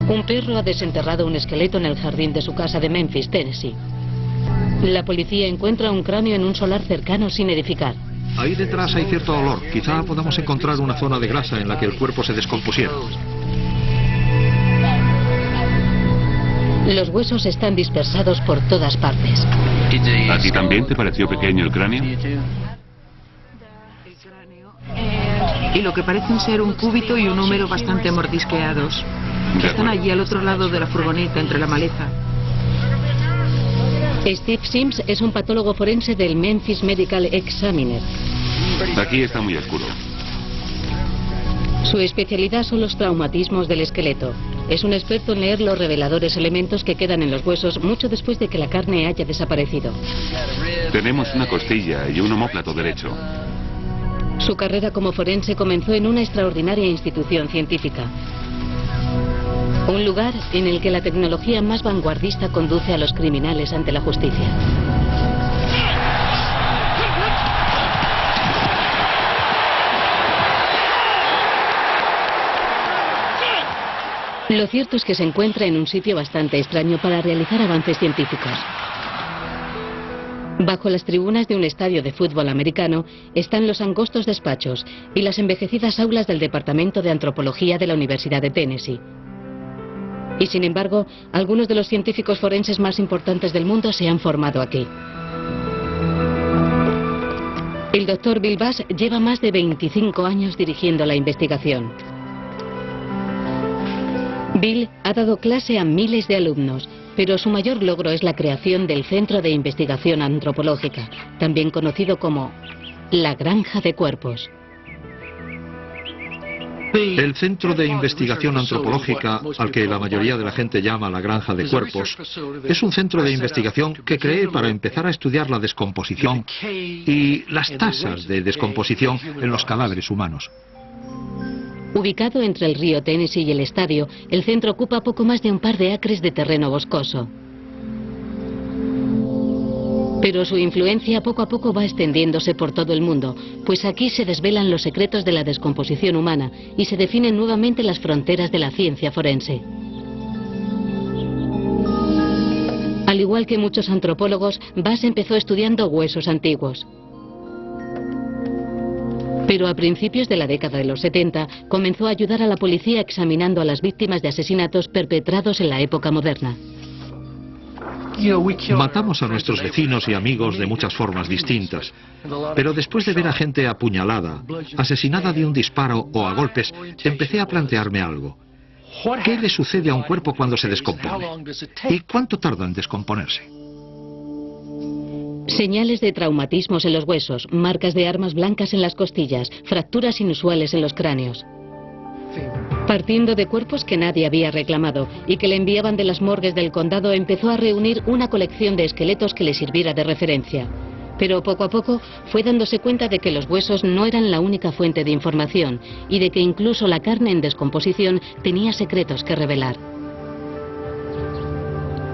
Un perro ha desenterrado un esqueleto en el jardín de su casa de Memphis, Tennessee. La policía encuentra un cráneo en un solar cercano sin edificar. Ahí detrás hay cierto olor. Quizá podamos encontrar una zona de grasa en la que el cuerpo se descompusiera. Los huesos están dispersados por todas partes. ¿A ti también te pareció pequeño el cráneo? Y lo que parecen ser un cúbito y un húmero bastante mordisqueados. Están allí al otro lado de la furgoneta, entre la maleza. Steve Sims es un patólogo forense del Memphis Medical Examiner. Aquí está muy oscuro. Su especialidad son los traumatismos del esqueleto. Es un experto en leer los reveladores elementos que quedan en los huesos mucho después de que la carne haya desaparecido. Tenemos una costilla y un omóplato derecho. Su carrera como forense comenzó en una extraordinaria institución científica. Un lugar en el que la tecnología más vanguardista conduce a los criminales ante la justicia. Lo cierto es que se encuentra en un sitio bastante extraño para realizar avances científicos. Bajo las tribunas de un estadio de fútbol americano están los angostos despachos y las envejecidas aulas del Departamento de Antropología de la Universidad de Tennessee. Y sin embargo, algunos de los científicos forenses más importantes del mundo se han formado aquí. El Dr. Bill Bass lleva más de 25 años dirigiendo la investigación. Bill ha dado clase a miles de alumnos, pero su mayor logro es la creación del Centro de Investigación Antropológica, también conocido como la Granja de Cuerpos. El Centro de Investigación Antropológica, al que la mayoría de la gente llama la Granja de Cuerpos, es un centro de investigación que creé para empezar a estudiar la descomposición y las tasas de descomposición en los cadáveres humanos. Ubicado entre el río Tennessee y el estadio, el centro ocupa poco más de un par de acres de terreno boscoso. Pero su influencia poco a poco va extendiéndose por todo el mundo, pues aquí se desvelan los secretos de la descomposición humana y se definen nuevamente las fronteras de la ciencia forense. Al igual que muchos antropólogos, Bass empezó estudiando huesos antiguos. Pero a principios de la década de los 70 comenzó a ayudar a la policía examinando a las víctimas de asesinatos perpetrados en la época moderna. Matamos a nuestros vecinos y amigos de muchas formas distintas, pero después de ver a gente apuñalada, asesinada de un disparo o a golpes, empecé a plantearme algo. ¿Qué le sucede a un cuerpo cuando se descompone? ¿Y cuánto tarda en descomponerse? Señales de traumatismos en los huesos, marcas de armas blancas en las costillas, fracturas inusuales en los cráneos. Partiendo de cuerpos que nadie había reclamado y que le enviaban de las morgues del condado, empezó a reunir una colección de esqueletos que le sirviera de referencia. Pero poco a poco fue dándose cuenta de que los huesos no eran la única fuente de información y de que incluso la carne en descomposición tenía secretos que revelar.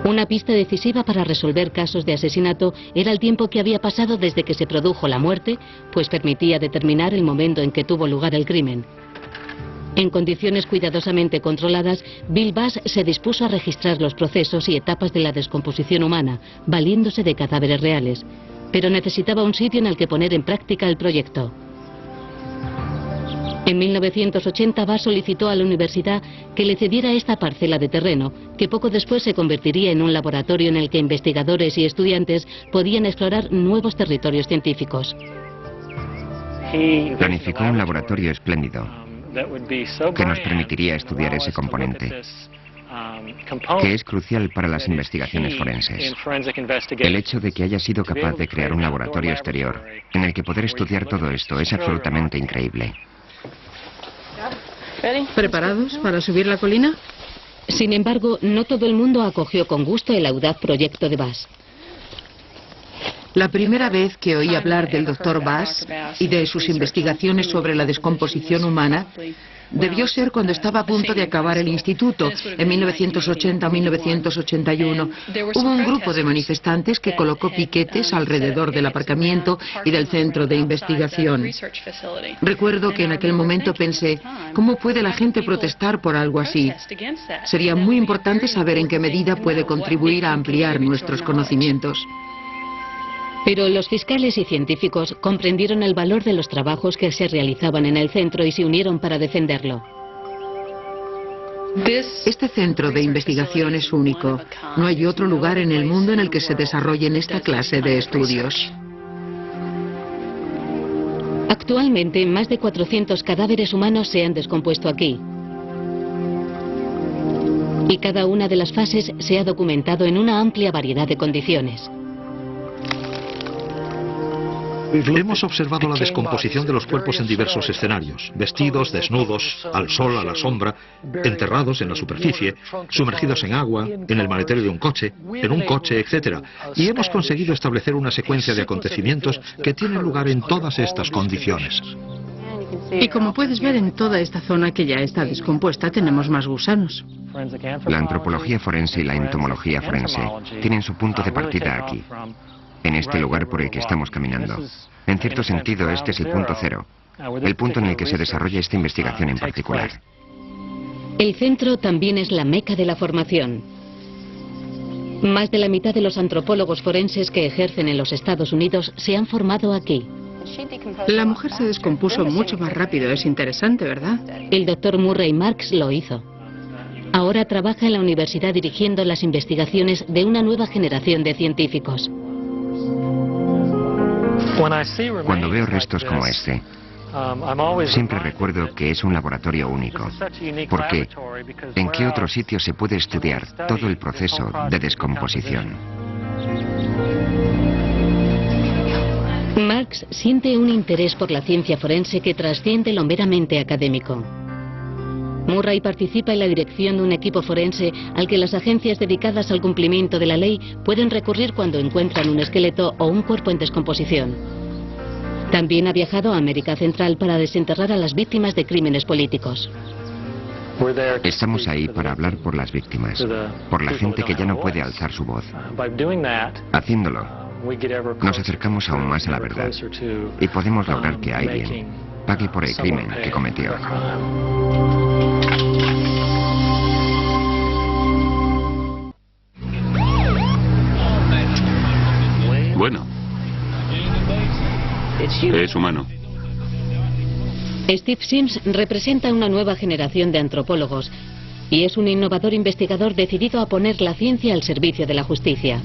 Una pista decisiva para resolver casos de asesinato era el tiempo que había pasado desde que se produjo la muerte, pues permitía determinar el momento en que tuvo lugar el crimen. En condiciones cuidadosamente controladas, Bill Bass se dispuso a registrar los procesos y etapas de la descomposición humana, valiéndose de cadáveres reales, pero necesitaba un sitio en el que poner en práctica el proyecto. En 1980 Bass solicitó a la universidad que le cediera esta parcela de terreno, que poco después se convertiría en un laboratorio en el que investigadores y estudiantes podían explorar nuevos territorios científicos. Planificó un laboratorio espléndido que nos permitiría estudiar ese componente, que es crucial para las investigaciones forenses. El hecho de que haya sido capaz de crear un laboratorio exterior en el que poder estudiar todo esto es absolutamente increíble. ¿Preparados para subir la colina? Sin embargo, no todo el mundo acogió con gusto el audaz proyecto de Bass. La primera vez que oí hablar del Dr. Bass y de sus investigaciones sobre la descomposición humana debió ser cuando estaba a punto de acabar el instituto, en 1980 o 1981. Hubo un grupo de manifestantes que colocó piquetes alrededor del aparcamiento y del centro de investigación. Recuerdo que en aquel momento pensé, ¿cómo puede la gente protestar por algo así? Sería muy importante saber en qué medida puede contribuir a ampliar nuestros conocimientos. Pero los fiscales y científicos comprendieron el valor de los trabajos que se realizaban en el centro y se unieron para defenderlo. Este centro de investigación es único. No hay otro lugar en el mundo en el que se desarrollen esta clase de estudios. Actualmente, más de 400 cadáveres humanos se han descompuesto aquí. Y cada una de las fases se ha documentado en una amplia variedad de condiciones. Hemos observado la descomposición de los cuerpos en diversos escenarios, vestidos, desnudos, al sol, a la sombra, enterrados en la superficie, sumergidos en agua, en el maletero de un coche, etc. Y hemos conseguido establecer una secuencia de acontecimientos que tienen lugar en todas estas condiciones. Y como puedes ver, en toda esta zona que ya está descompuesta tenemos más gusanos. La antropología forense y la entomología forense tienen su punto de partida aquí, en este lugar por el que estamos caminando. En cierto sentido, este es el punto cero, el punto en el que se desarrolla esta investigación en particular. El centro también es la meca de la formación. Más de la mitad de los antropólogos forenses que ejercen en los Estados Unidos se han formado aquí. La mujer se descompuso mucho más rápido, es interesante, ¿verdad? El Dr. Murray Marks lo hizo. Ahora trabaja en la universidad dirigiendo las investigaciones de una nueva generación de científicos. Cuando veo restos como este, siempre recuerdo que es un laboratorio único. Porque, ¿en qué otro sitio se puede estudiar todo el proceso de descomposición? Marks siente un interés por la ciencia forense que trasciende lo meramente académico. Murray participa en la dirección de un equipo forense al que las agencias dedicadas al cumplimiento de la ley pueden recurrir cuando encuentran un esqueleto o un cuerpo en descomposición. También ha viajado a América Central para desenterrar a las víctimas de crímenes políticos. Estamos ahí para hablar por las víctimas, por la gente que ya no puede alzar su voz. Haciéndolo, nos acercamos aún más a la verdad y podemos lograr que alguien pague por el crimen que cometió. Bueno, es humano. Steve Sims representa una nueva generación de antropólogos y es un innovador investigador decidido a poner la ciencia al servicio de la justicia.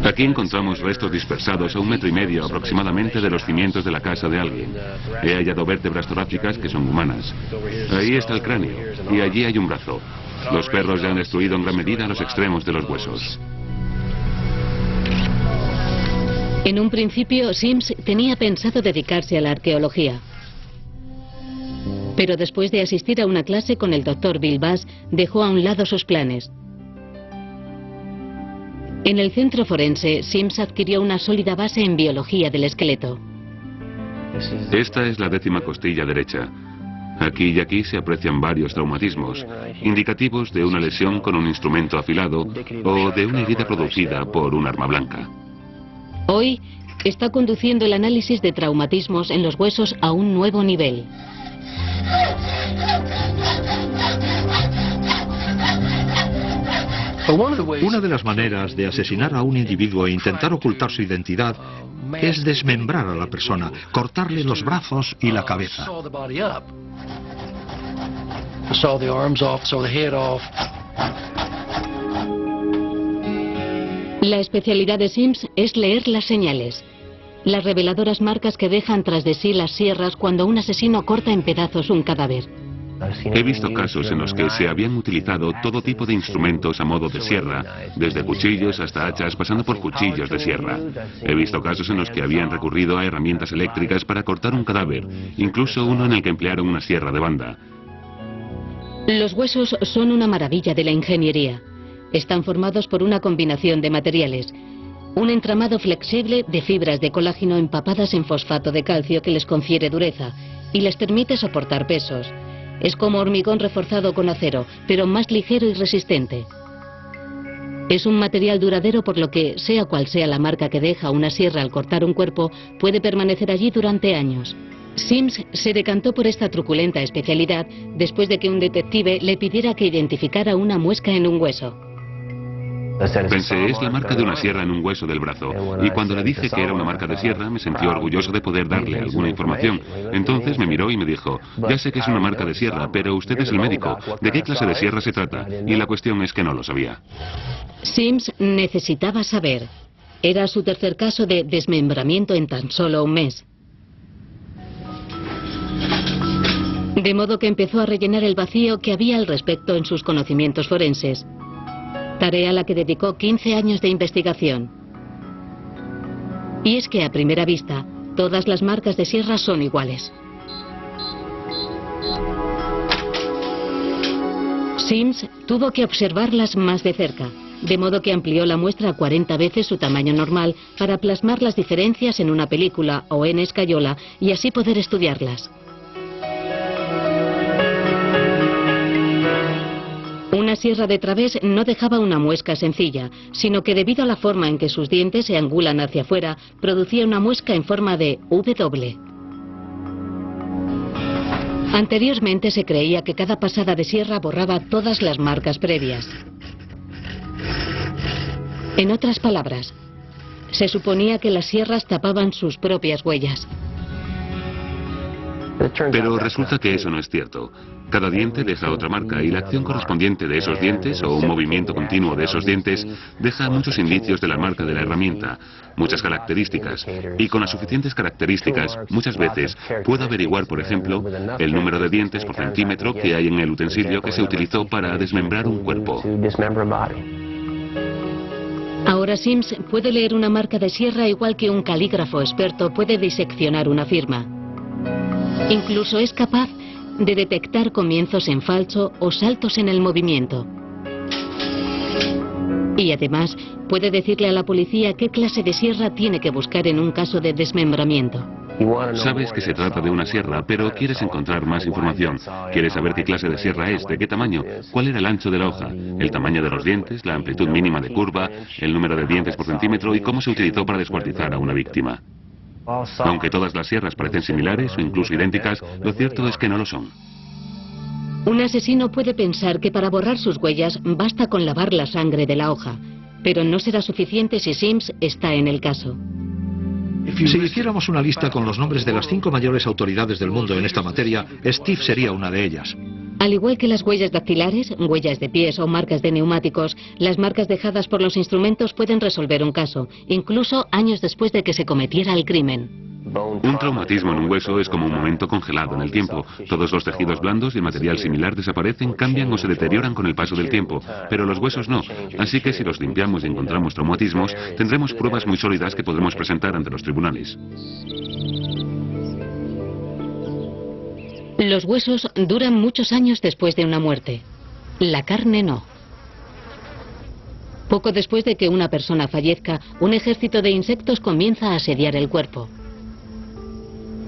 Aquí encontramos restos dispersados a 1,5 metros aproximadamente de los cimientos de la casa de alguien. He hallado vértebras torácicas que son humanas. Ahí está el cráneo y allí hay un brazo. Los perros ya han destruido en gran medida los extremos de los huesos. En un principio, Sims tenía pensado dedicarse a la arqueología. Pero después de asistir a una clase con el Dr. Bill Bass, dejó a un lado sus planes. En el centro forense, Sims adquirió una sólida base en biología del esqueleto. Esta es la 10ª costilla derecha. Aquí y aquí se aprecian varios traumatismos, indicativos de una lesión con un instrumento afilado o de una herida producida por un arma blanca. Hoy está conduciendo el análisis de traumatismos en los huesos a un nuevo nivel. Una de las maneras de asesinar a un individuo e intentar ocultar su identidad es desmembrar a la persona, cortarle los brazos y la cabeza. La especialidad de Sims es leer las señales, las reveladoras marcas que dejan tras de sí las sierras cuando un asesino corta en pedazos un cadáver. He visto casos en los que se habían utilizado todo tipo de instrumentos a modo de sierra, desde cuchillos hasta hachas, pasando por cuchillos de sierra. He visto casos en los que habían recurrido a herramientas eléctricas para cortar un cadáver, incluso uno en el que emplearon una sierra de banda. Los huesos son una maravilla de la ingeniería. Están formados por una combinación de materiales. Un entramado flexible de fibras de colágeno empapadas en fosfato de calcio que les confiere dureza y les permite soportar pesos. Es como hormigón reforzado con acero, pero más ligero y resistente. Es un material duradero, por lo que, sea cual sea la marca que deja una sierra al cortar un cuerpo, puede permanecer allí durante años. Sims se decantó por esta truculenta especialidad después de que un detective le pidiera que identificara una muesca en un hueso. Pensé, es la marca de una sierra en un hueso del brazo. Y cuando le dije que era una marca de sierra, me sentí orgulloso de poder darle alguna información. Entonces me miró y me dijo, ya sé que es una marca de sierra, pero usted es el médico. ¿De qué clase de sierra se trata? Y la cuestión es que no lo sabía. Sims necesitaba saber. Era su tercer caso de desmembramiento en tan solo un mes. De modo que empezó a rellenar el vacío que había al respecto en sus conocimientos forenses. Tarea a la que dedicó 15 años de investigación. Y es que a primera vista, todas las marcas de sierra son iguales. Sims tuvo que observarlas más de cerca, de modo que amplió la muestra a 40 veces su tamaño normal para plasmar las diferencias en una película o en escayola y así poder estudiarlas. Una sierra de través no dejaba una muesca sencilla, sino que debido a la forma en que sus dientes se angulan hacia afuera, producía una muesca en forma de W. Anteriormente se creía que cada pasada de sierra borraba todas las marcas previas. En otras palabras, se suponía que las sierras tapaban sus propias huellas. Pero resulta que eso no es cierto. Cada diente deja otra marca y la acción correspondiente de esos dientes o un movimiento continuo de esos dientes deja muchos indicios de la marca de la herramienta, muchas características. Y con las suficientes características, muchas veces puedo averiguar, por ejemplo, el número de dientes por centímetro que hay en el utensilio que se utilizó para desmembrar un cuerpo. Ahora Sims puede leer una marca de sierra igual que un calígrafo experto puede diseccionar una firma. Incluso es capaz de detectar comienzos en falso o saltos en el movimiento. Y además puede decirle a la policía qué clase de sierra tiene que buscar en un caso de desmembramiento. Sabes que se trata de una sierra, pero quieres encontrar más información. Quieres saber qué clase de sierra es, de qué tamaño, cuál era el ancho de la hoja, el tamaño de los dientes, la amplitud mínima de curva, el número de dientes por centímetro y cómo se utilizó para descuartizar a una víctima. Aunque todas las sierras parecen similares o incluso idénticas, lo cierto es que no lo son. Un asesino puede pensar que para borrar sus huellas basta con lavar la sangre de la hoja, pero no será suficiente si Sims está en el caso. Si hiciéramos una lista con los nombres de las 5 mayores autoridades del mundo en esta materia, Steve sería una de ellas. Al igual que las huellas dactilares, huellas de pies o marcas de neumáticos, las marcas dejadas por los instrumentos pueden resolver un caso, incluso años después de que se cometiera el crimen. Un traumatismo en un hueso es como un momento congelado en el tiempo. Todos los tejidos blandos y el material similar desaparecen, cambian o se deterioran con el paso del tiempo, pero los huesos no. Así que si los limpiamos y encontramos traumatismos, tendremos pruebas muy sólidas que podremos presentar ante los tribunales. Los huesos duran muchos años después de una muerte. La carne no. Poco después de que una persona fallezca, un ejército de insectos comienza a asediar el cuerpo.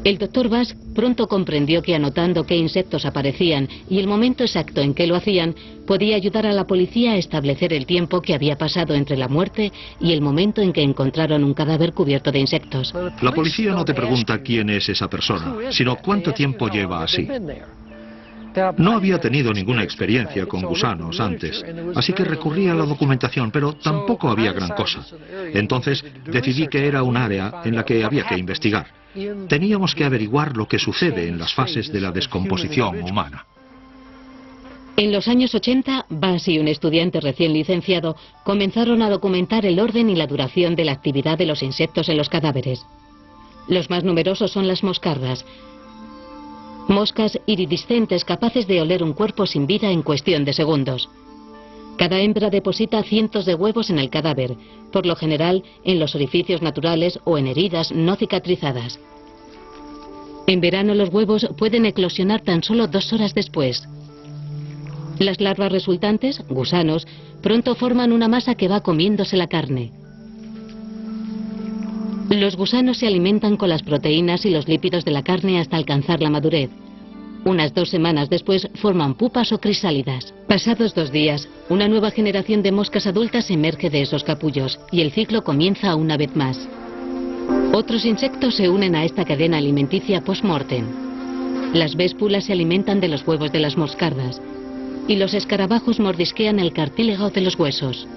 El Dr. Bass pronto comprendió que anotando qué insectos aparecían y el momento exacto en que lo hacían, podía ayudar a la policía a establecer el tiempo que había pasado entre la muerte y el momento en que encontraron un cadáver cubierto de insectos. La policía no te pregunta quién es esa persona, sino cuánto tiempo lleva así. No había tenido ninguna experiencia con gusanos antes, así que recurrí a la documentación, pero tampoco había gran cosa. Entonces decidí que era un área en la que había que investigar. Teníamos que averiguar lo que sucede en las fases de la descomposición humana. En los años 80, Bass y un estudiante recién licenciado comenzaron a documentar el orden y la duración de la actividad de los insectos en los cadáveres. Los más numerosos son las moscardas, moscas iridiscentes capaces de oler un cuerpo sin vida en cuestión de segundos. Cada hembra deposita cientos de huevos en el cadáver, por lo general en los orificios naturales o en heridas no cicatrizadas. En verano los huevos pueden eclosionar tan solo 2 horas después. Las larvas resultantes, gusanos, pronto forman una masa que va comiéndose la carne. Los gusanos se alimentan con las proteínas y los lípidos de la carne hasta alcanzar la madurez. Unas 2 semanas después forman pupas o crisálidas. Pasados 2 días, una nueva generación de moscas adultas emerge de esos capullos y el ciclo comienza una vez más. Otros insectos se unen a esta cadena alimenticia post-mortem. Las véspulas se alimentan de los huevos de las moscardas y los escarabajos mordisquean el cartílago de los huesos.